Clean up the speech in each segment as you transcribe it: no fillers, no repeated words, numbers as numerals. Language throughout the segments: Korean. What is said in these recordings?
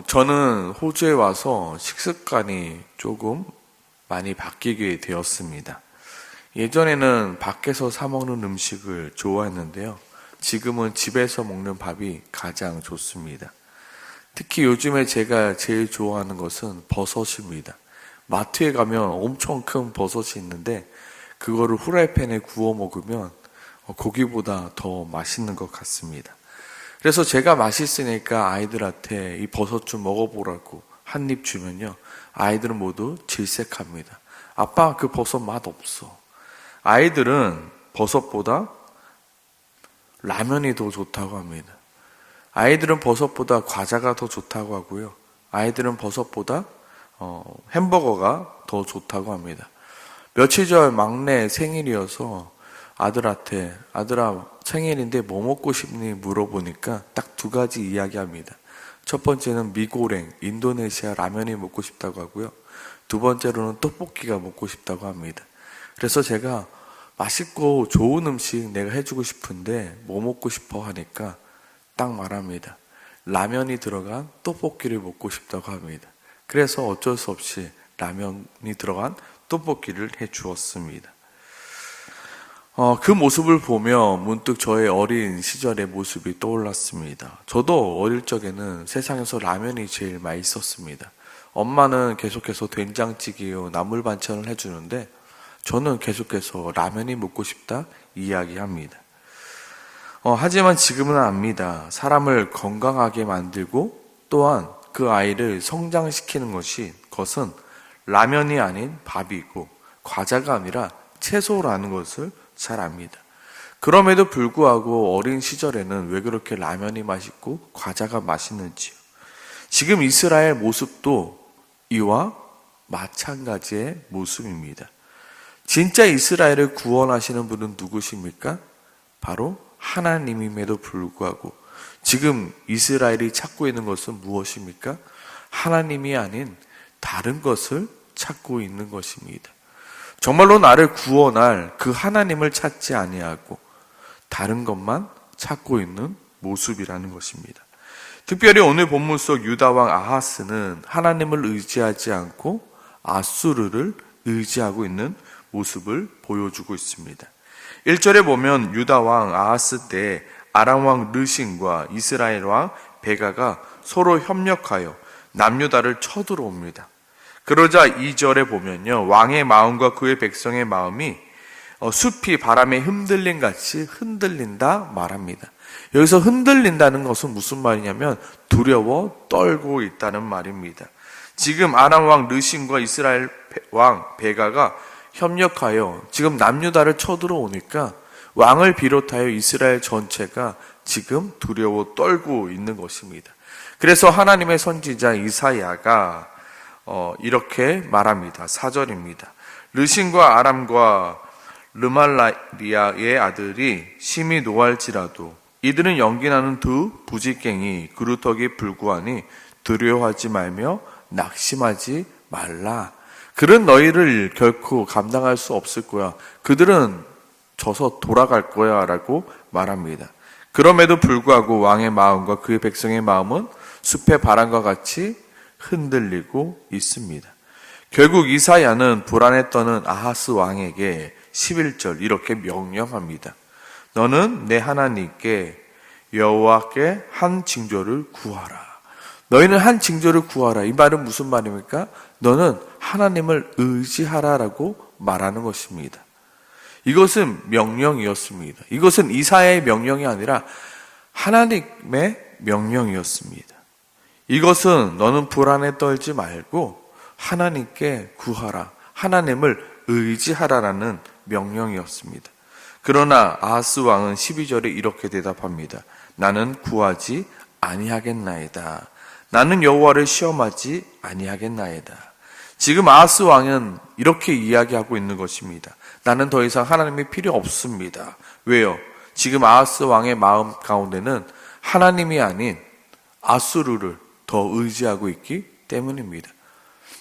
저는 호주에 와서 식습관이 조금 많이 바뀌게 되었습니다. 예전에는 밖에서 사 먹는 음식을 좋아했는데요. 지금은 집에서 먹는 밥이 가장 좋습니다. 특히 요즘에 제가 제일 좋아하는 것은 버섯입니다. 마트에 가면 엄청 큰 버섯이 있는데 그거를 후라이팬에 구워 먹으면 고기보다 더 맛있는 것 같습니다. 그래서 제가 맛있으니까 아이들한테 이 버섯 좀 먹어보라고 한 입 주면요. 아이들은 모두 질색합니다. 아빠, 그 버섯 맛 없어. 아이들은 버섯보다 라면이 더 좋다고 합니다. 아이들은 버섯보다 과자가 더 좋다고 하고요. 아이들은 버섯보다 햄버거가 더 좋다고 합니다. 며칠 전 막내 생일이어서 아들한테 아들아 생일인데 뭐 먹고 싶니 물어보니까 딱 두 가지 이야기합니다. 첫 번째는 미고랭, 인도네시아 라면이 먹고 싶다고 하고요. 두 번째로는 떡볶이가 먹고 싶다고 합니다. 그래서 제가 맛있고 좋은 음식 내가 해주고 싶은데 뭐 먹고 싶어 하니까 딱 말합니다. 라면이 들어간 떡볶이를 먹고 싶다고 합니다. 그래서 어쩔 수 없이 라면이 들어간 떡볶이를 해주었습니다. 그 모습을 보며 문득 저의 어린 시절의 모습이 떠올랐습니다. 저도 어릴 적에는 세상에서 라면이 제일 맛있었습니다. 엄마는 계속해서 된장찌개요, 나물 반찬을 해주는데 저는 계속해서 라면이 먹고 싶다 이야기합니다. 하지만 지금은 압니다. 사람을 건강하게 만들고 또한 그 아이를 성장시키는 것은 라면이 아닌 밥이고 과자가 아니라 채소라는 것을 잘 압니다. 그럼에도 불구하고 어린 시절에는 왜 그렇게 라면이 맛있고 과자가 맛있는지요. 지금 이스라엘 모습도 이와 마찬가지의 모습입니다. 진짜 이스라엘을 구원하시는 분은 누구십니까? 바로 하나님임에도 불구하고 지금 이스라엘이 찾고 있는 것은 무엇입니까? 하나님이 아닌 다른 것을 찾고 있는 것입니다. 정말로 나를 구원할 그 하나님을 찾지 아니하고 다른 것만 찾고 있는 모습이라는 것입니다. 특별히 오늘 본문 속 유다왕 아하스는 하나님을 의지하지 않고 아수르를 의지하고 있는 모습을 보여주고 있습니다. 1절에 보면 유다왕 아하스 때 아람왕 르신과 이스라엘왕 베가가 서로 협력하여 남유다를 쳐들어옵니다. 그러자 2절에 보면요, 왕의 마음과 그의 백성의 마음이 숲이 바람에 흔들림 같이 흔들린다 말합니다. 여기서 흔들린다는 것은 무슨 말이냐면 두려워 떨고 있다는 말입니다. 지금 아람 왕 르신과 이스라엘 왕 베가가 협력하여 지금 남유다를 쳐들어오니까 왕을 비롯하여 이스라엘 전체가 지금 두려워 떨고 있는 것입니다. 그래서 하나님의 선지자 이사야가 이렇게 말합니다. 4절입니다. 르신과 아람과 르말리아의 아들이 심히 노할지라도 이들은 연기나는 두 부지깽이 그루터기 불구하니 두려워하지 말며 낙심하지 말라. 그런 너희를 결코 감당할 수 없을 거야. 그들은 져서 돌아갈 거야 라고 말합니다. 그럼에도 불구하고 왕의 마음과 그의 백성의 마음은 숲의 바람과 같이 흔들리고 있습니다. 결국 이사야는 불안에 떠는 아하스 왕에게 11절 이렇게 명령합니다. 너는 내 하나님께 여호와께 한 징조를 구하라. 너희는 한 징조를 구하라. 이 말은 무슨 말입니까? 너는 하나님을 의지하라라고 말하는 것입니다. 이것은 명령이었습니다. 이것은 이사야의 명령이 아니라 하나님의 명령이었습니다. 이것은 너는 불안에 떨지 말고 하나님께 구하라. 하나님을 의지하라라는 명령이었습니다. 그러나 아하스 왕은 12절에 이렇게 대답합니다. 나는 구하지 아니하겠나이다. 나는 여호와를 시험하지 아니하겠나이다. 지금 아하스 왕은 이렇게 이야기하고 있는 것입니다. 나는 더 이상 하나님이 필요 없습니다. 왜요? 지금 아하스 왕의 마음 가운데는 하나님이 아닌 아수르를 더 의지하고 있기 때문입니다.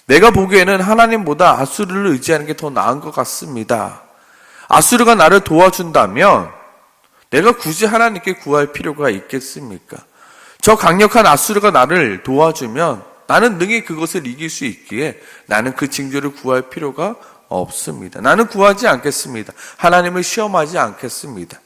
내가 보기에는 하나님보다 아수르를 의지하는 게 더 나은 것 같습니다. 아수르가 나를 도와준다면 내가 굳이 하나님께 구할 필요가 있겠습니까? 저 강력한 아수르가 나를 도와주면 나는 능히 그것을 이길 수 있기에 나는 그 징조를 구할 필요가 없습니다. 나는 구하지 않겠습니다. 하나님을 시험하지 않겠습니다.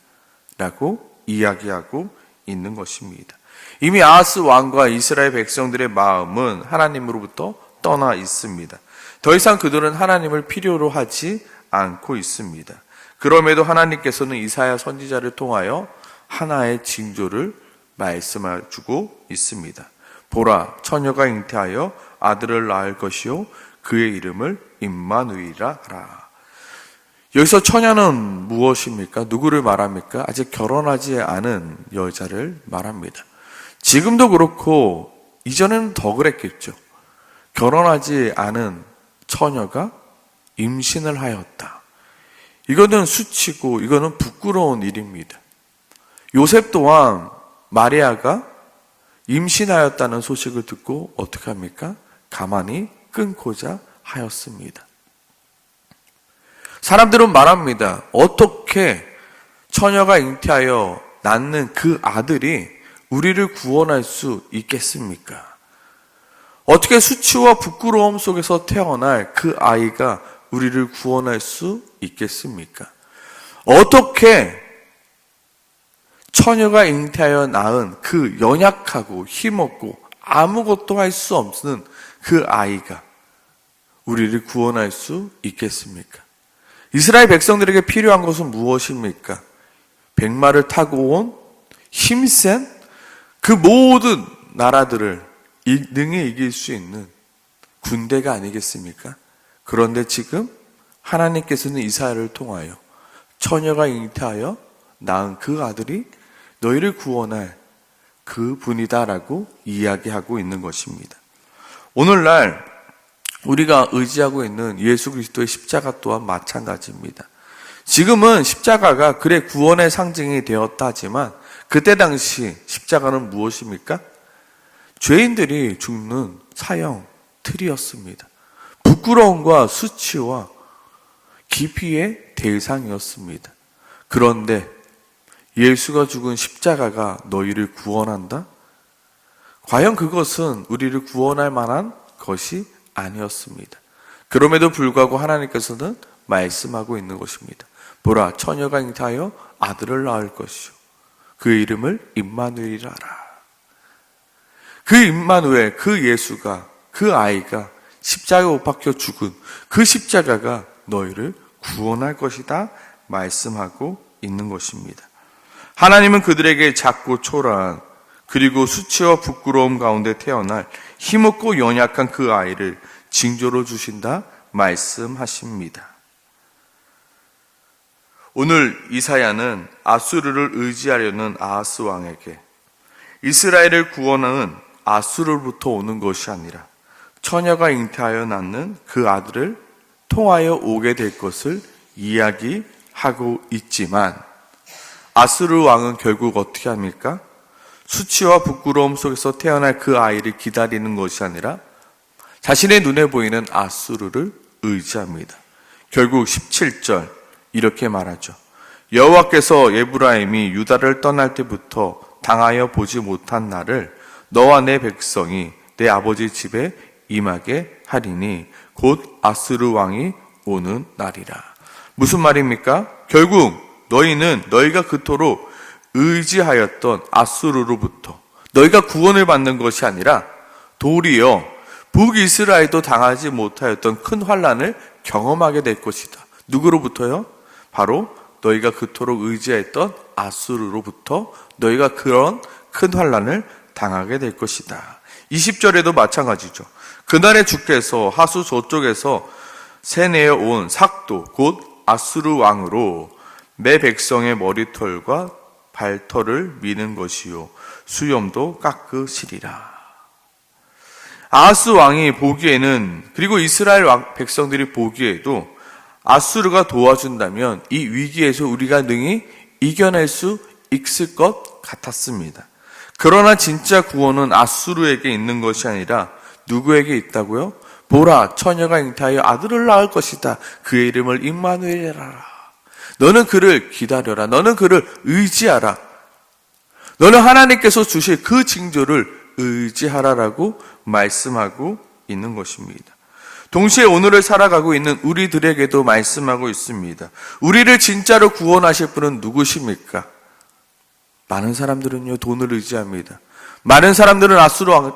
라고 이야기하고 있는 것입니다. 이미 아하스 왕과 이스라엘 백성들의 마음은 하나님으로부터 떠나 있습니다. 더 이상 그들은 하나님을 필요로 하지 않고 있습니다. 그럼에도 하나님께서는 이사야 선지자를 통하여 하나의 징조를 말씀해주고 있습니다. 보라, 처녀가 잉태하여 아들을 낳을 것이요 그의 이름을 임마누이라 하라. 여기서 처녀는 무엇입니까? 누구를 말합니까? 아직 결혼하지 않은 여자를 말합니다. 지금도 그렇고 이전에는 더 그랬겠죠. 결혼하지 않은 처녀가 임신을 하였다. 이거는 수치고 이거는 부끄러운 일입니다. 요셉 또한 마리아가 임신하였다는 소식을 듣고 어떻게 합니까? 가만히 끊고자 하였습니다. 사람들은 말합니다. 어떻게 처녀가 잉태하여 낳는 그 아들이 우리를 구원할 수 있겠습니까? 어떻게 수치와 부끄러움 속에서 태어날 그 아이가 우리를 구원할 수 있겠습니까? 어떻게 처녀가 잉태하여 낳은 그 연약하고 힘없고 아무것도 할 수 없는 그 아이가 우리를 구원할 수 있겠습니까? 이스라엘 백성들에게 필요한 것은 무엇입니까? 백마를 타고 온 힘센 그 모든 나라들을 능히 이길 수 있는 군대가 아니겠습니까? 그런데 지금 하나님께서는 이사야를 통하여 처녀가 잉태하여 낳은 그 아들이 너희를 구원할 그 분이다라고 이야기하고 있는 것입니다. 오늘날 우리가 의지하고 있는 예수 그리스도의 십자가 또한 마찬가지입니다. 지금은 십자가가 그래 구원의 상징이 되었다 하지만 그때 당시 십자가는 무엇입니까? 죄인들이 죽는 사형 틀이었습니다. 부끄러움과 수치와 기피의 대상이었습니다. 그런데 예수가 죽은 십자가가 너희를 구원한다? 과연 그것은 우리를 구원할 만한 것이 아니었습니다. 그럼에도 불구하고 하나님께서는 말씀하고 있는 것입니다. 보라, 처녀가 잉태하여 아들을 낳을 것이요 그의 이름을 임마누엘이라 하라. 그 임마누엘, 그 예수가, 그 아이가 십자가에 못 박혀 죽은 그 십자가가 너희를 구원할 것이다 말씀하고 있는 것입니다. 하나님은 그들에게 작고 초라한 그리고 수치와 부끄러움 가운데 태어날 힘없고 연약한 그 아이를 징조로 주신다 말씀하십니다. 오늘 이사야는 아수르를 의지하려는 아하스 왕에게 이스라엘을 구원하는 아수르로부터 오는 것이 아니라 처녀가 잉태하여 낳는 그 아들을 통하여 오게 될 것을 이야기하고 있지만 아수르 왕은 결국 어떻게 합니까? 수치와 부끄러움 속에서 태어날 그 아이를 기다리는 것이 아니라 자신의 눈에 보이는 아수르를 의지합니다. 결국 17절 이렇게 말하죠. 여호와께서 에브라임이 유다를 떠날 때부터 당하여 보지 못한 날을 너와 내 백성이 내 아버지 집에 임하게 하리니 곧 아수르 왕이 오는 날이라. 무슨 말입니까? 결국 너희는 너희가 그토록 의지하였던 아수르로부터 너희가 구원을 받는 것이 아니라 도리어 북이스라엘도 당하지 못하였던 큰 환난을 경험하게 될 것이다. 누구로부터요? 바로 너희가 그토록 의지했던 아수르로부터 너희가 그런 큰 환난을 당하게 될 것이다. 20절에도 마찬가지죠. 그날에 주께서 하수 저쪽에서 새내어 온 삭도 곧 아수르 왕으로 내 백성의 머리털과 발털을 미는 것이요 수염도 깎으시리라. 아하스 왕이 보기에는 그리고 이스라엘 백성들이 보기에도 아수르가 도와준다면 이 위기에서 우리가 능히 이겨낼 수 있을 것 같았습니다. 그러나 진짜 구원은 아수르에게 있는 것이 아니라 누구에게 있다고요? 보라, 처녀가 잉태하여 아들을 낳을 것이다. 그의 이름을 임마누엘이라. 너는 그를 기다려라. 너는 그를 의지하라. 너는 하나님께서 주실 그 징조를 의지하라라고 말씀하고 있는 것입니다. 동시에 오늘을 살아가고 있는 우리들에게도 말씀하고 있습니다. 우리를 진짜로 구원하실 분은 누구십니까? 많은 사람들은요, 돈을 의지합니다. 많은 사람들은 아수르를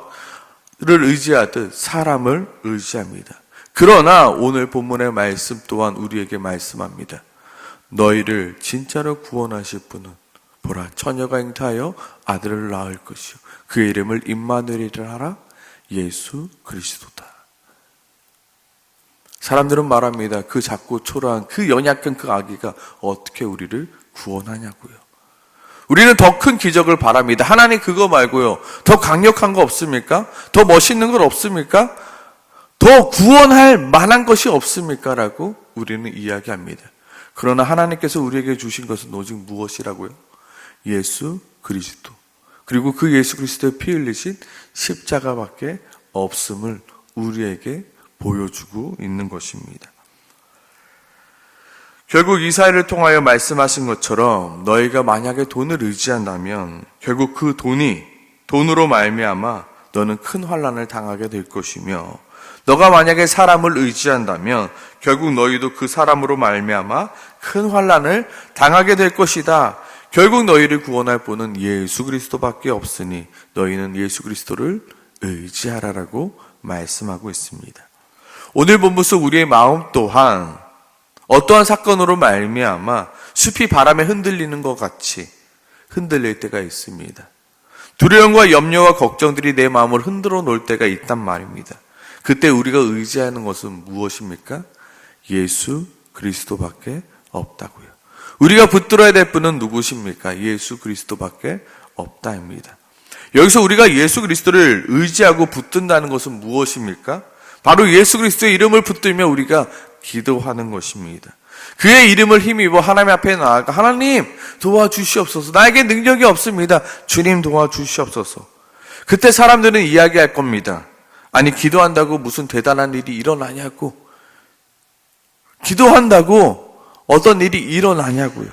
의지하듯 사람을 의지합니다. 그러나 오늘 본문의 말씀 또한 우리에게 말씀합니다. 너희를 진짜로 구원하실 분은 보라, 처녀가 잉태하여 아들을 낳을 것이요 그의 이름을 임마누엘이라 하라. 예수 그리스도다. 사람들은 말합니다. 그 작고 초라한 그 연약한 그 아기가 어떻게 우리를 구원하냐고요. 우리는 더 큰 기적을 바랍니다. 하나님 그거 말고요, 더 강력한 거 없습니까? 더 멋있는 건 없습니까? 더 구원할 만한 것이 없습니까? 라고 우리는 이야기합니다. 그러나 하나님께서 우리에게 주신 것은 오직 무엇이라고요? 예수 그리스도. 그리고 그 예수 그리스도의 피 흘리신 십자가밖에 없음을 우리에게 보여주고 있는 것입니다. 결국 이사야를 통하여 말씀하신 것처럼 너희가 만약에 돈을 의지한다면 결국 그 돈으로 말미암아 너는 큰 환난을 당하게 될 것이며, 너가 만약에 사람을 의지한다면 결국 너희도 그 사람으로 말미암아 큰 환난을 당하게 될 것이다. 결국 너희를 구원할 분은 예수 그리스도밖에 없으니 너희는 예수 그리스도를 의지하라라고 말씀하고 있습니다. 오늘 본문 속 우리의 마음 또한 어떠한 사건으로 말미암아 숲이 바람에 흔들리는 것 같이 흔들릴 때가 있습니다. 두려움과 염려와 걱정들이 내 마음을 흔들어 놓을 때가 있단 말입니다. 그때 우리가 의지하는 것은 무엇입니까? 예수 그리스도밖에 없다고요. 우리가 붙들어야 될 분은 누구십니까? 예수 그리스도밖에 없다입니다. 여기서 우리가 예수 그리스도를 의지하고 붙든다는 것은 무엇입니까? 바로 예수 그리스도의 이름을 붙들며 우리가 기도하는 것입니다. 그의 이름을 힘입어 하나님 앞에 나아가 하나님 도와주시옵소서. 나에게 능력이 없습니다. 주님 도와주시옵소서. 그때 사람들은 이야기할 겁니다. 아니, 기도한다고 무슨 대단한 일이 일어나냐고. 기도한다고 어떤 일이 일어나냐고요.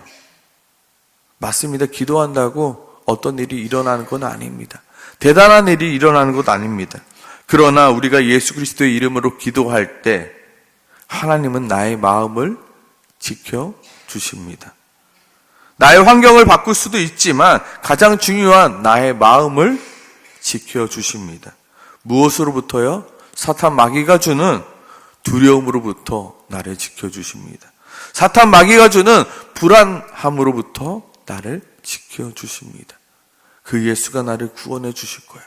맞습니다. 기도한다고 어떤 일이 일어나는 건 아닙니다. 대단한 일이 일어나는 것 아닙니다. 그러나 우리가 예수 그리스도의 이름으로 기도할 때 하나님은 나의 마음을 지켜주십니다. 나의 환경을 바꿀 수도 있지만 가장 중요한 나의 마음을 지켜주십니다. 무엇으로부터요? 사탄 마귀가 주는 두려움으로부터 나를 지켜주십니다. 사탄 마귀가 주는 불안함으로부터 나를 지켜주십니다. 그 예수가 나를 구원해 주실 거야.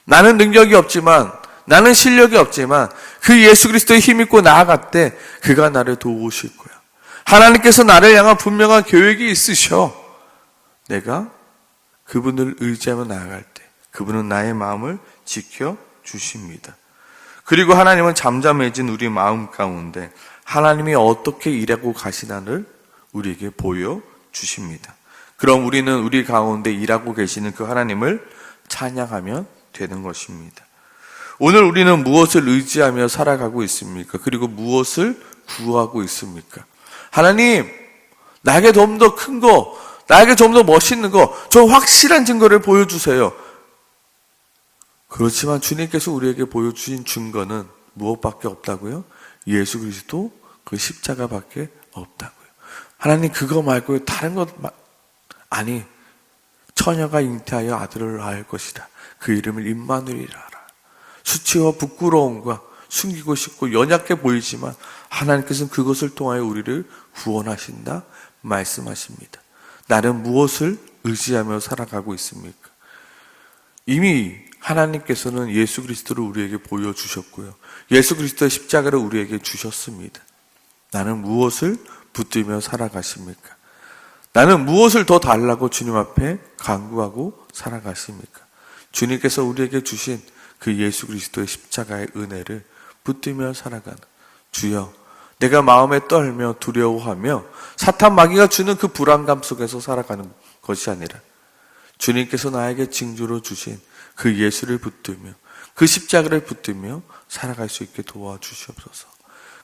나는 능력이 없지만, 나는 실력이 없지만 그 예수 그리스도의 힘입고 나아갈 때 그가 나를 도우실 거야. 하나님께서 나를 향한 분명한 계획이 있으셔. 내가 그분을 의지하며 나아갈 때 그분은 나의 마음을 지켜주십니다. 그리고 하나님은 잠잠해진 우리 마음 가운데 하나님이 어떻게 일하고 가시나를 우리에게 보여주십니다. 그럼 우리는 우리 가운데 일하고 계시는 그 하나님을 찬양하면 되는 것입니다. 오늘 우리는 무엇을 의지하며 살아가고 있습니까? 그리고 무엇을 구하고 있습니까? 하나님, 나에게 좀 더 큰 거, 나에게 좀 더 멋있는 거, 좀 확실한 증거를 보여주세요. 그렇지만 주님께서 우리에게 보여주신 증거는 무엇밖에 없다고요? 예수 그리스도 그 십자가밖에 없다고요. 하나님 그거 말고 다른 것 아니, 처녀가 잉태하여 아들을 낳을 것이다. 그 이름을 임마누엘이라 하라. 수치와 부끄러움과 숨기고 싶고 연약해 보이지만 하나님께서는 그것을 통하여 우리를 구원하신다 말씀하십니다. 나는 무엇을 의지하며 살아가고 있습니까? 이미 하나님께서는 예수 그리스도를 우리에게 보여주셨고요. 예수 그리스도의 십자가를 우리에게 주셨습니다. 나는 무엇을 붙들며 살아가십니까? 나는 무엇을 더 달라고 주님 앞에 간구하고 살아가십니까? 주님께서 우리에게 주신 그 예수 그리스도의 십자가의 은혜를 붙들며 살아가는 주여, 내가 마음에 떨며 두려워하며 사탄 마귀가 주는 그 불안감 속에서 살아가는 것이 아니라 주님께서 나에게 징조로 주신 그 예수를 붙들며 그 십자가를 붙들며 살아갈 수 있게 도와주시옵소서.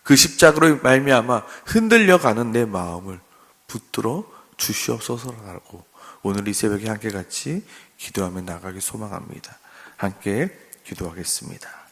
그 십자가로 말미암아 흔들려가는 내 마음을 붙들어 주시옵소서라고 오늘 이 새벽에 함께 같이 기도하며 나가길 소망합니다. 함께 기도하겠습니다.